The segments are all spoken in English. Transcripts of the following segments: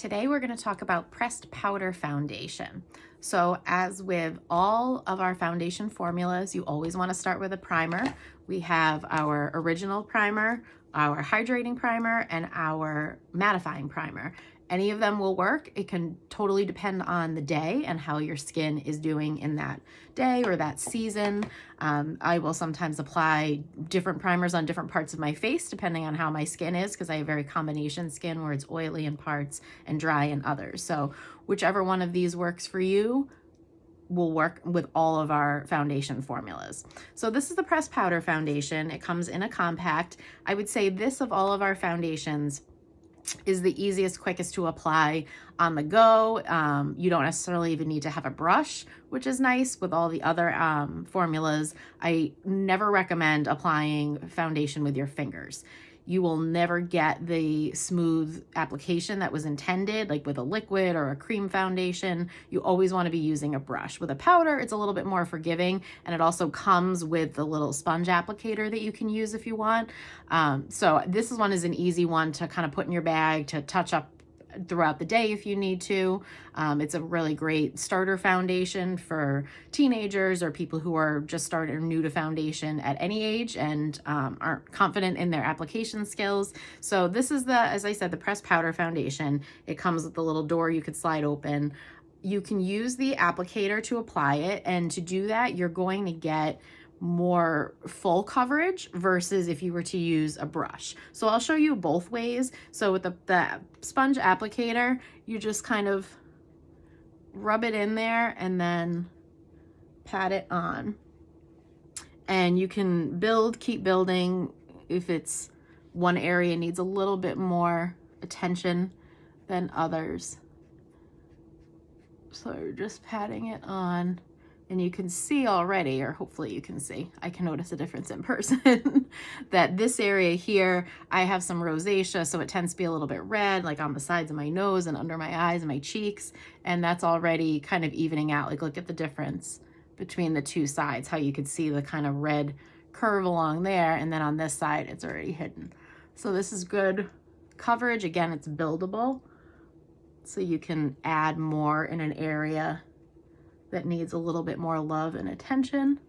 Today we're going to talk about pressed powder foundation. So as with all of our foundation formulas, you always want to start with a primer. We have our original primer, our hydrating primer, and our mattifying primer. Any of them will work. It can totally depend on the day and how your skin is doing in that day or that season. I will sometimes apply different primers on different parts of my face depending on how my skin is, because I have very combination skin where it's oily in parts and dry in others. So whichever one of these works for you will work with all of our foundation formulas. So this is the pressed powder foundation. It comes in a compact. I would say this of all of our foundations is the easiest, quickest to apply on the go. You don't necessarily even need to have a brush, which is nice. With all the other formulas, I never recommend applying foundation with your fingers. You will never get the smooth application that was intended, like with a liquid or a cream foundation. You always want to be using a brush. With a powder, it's a little bit more forgiving, and it also comes with the little sponge applicator that you can use if you want. So this one is an easy one to kind of put in your bag to touch up throughout the day if you need to. It's a really great starter foundation for teenagers or people who are just starting new to foundation at any age and aren't confident in their application skills. So this is as I said, the pressed powder foundation. It comes with the little door you could slide open. You can use the applicator to apply it, and to do that, you're going to get more full coverage versus if you were to use a brush. So I'll show you both ways. So with the sponge applicator, you just kind of rub it in there and then pat it on. And you can keep building if it's one area needs a little bit more attention than others. So you're just patting it on. And you can see already, or hopefully you can see, I can notice a difference in person, that this area here, I have some rosacea, so it tends to be a little bit red, like on the sides of my nose and under my eyes and my cheeks. And that's already kind of evening out. Like, look at the difference between the two sides, how you could see the kind of red curve along there. And then on this side, it's already hidden. So this is good coverage. Again, it's buildable. So you can add more in an area that needs a little bit more love and attention.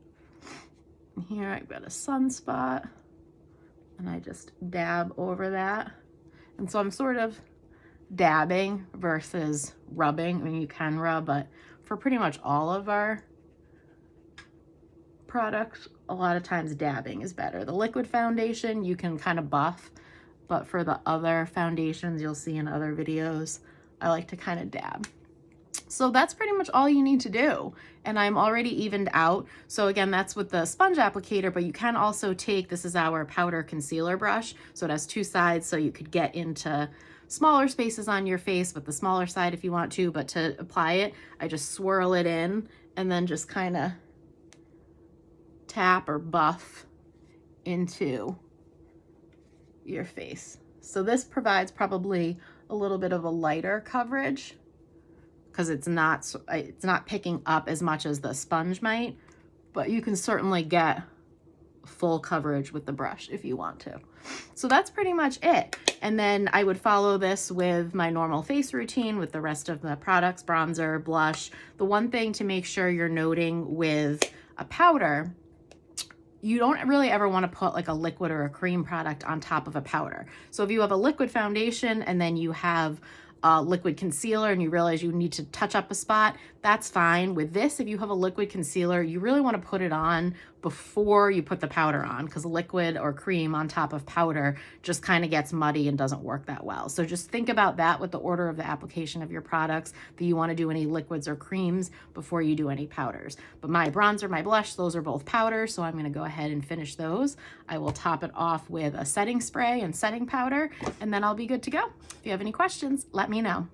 And here I've got a sunspot, and I just dab over that. And so I'm sort of dabbing versus rubbing. I mean, you can rub, but for pretty much all of our products, a lot of times dabbing is better. The liquid foundation, you can kind of buff, but for the other foundations you'll see in other videos, I like to kind of dab. So that's pretty much all you need to do. And I'm already evened out. So again, that's with the sponge applicator, but you can also take, this is our powder concealer brush. So it has two sides, so you could get into smaller spaces on your face with the smaller side if you want to, but to apply it, I just swirl it in and then just kind of tap or buff into your face. So this provides probably a little bit of a lighter coverage, because it's not picking up as much as the sponge might, but you can certainly get full coverage with the brush if you want to. So that's pretty much it. And then I would follow this with my normal face routine with the rest of the products, bronzer, blush. The one thing to make sure you're noting with a powder, you don't really ever want to put like a liquid or a cream product on top of a powder. So if you have a liquid foundation and then you have liquid concealer and you realize you need to touch up a spot, that's fine. With this, if you have a liquid concealer, you really want to put it on before you put the powder on, because liquid or cream on top of powder just kind of gets muddy and doesn't work that well. So just think about that with the order of the application of your products, that you want to do any liquids or creams before you do any powders. But my bronzer, my blush, those are both powders, so I'm going to go ahead and finish those. I will top it off with a setting spray and setting powder, and then I'll be good to go. If you have any questions, let me know.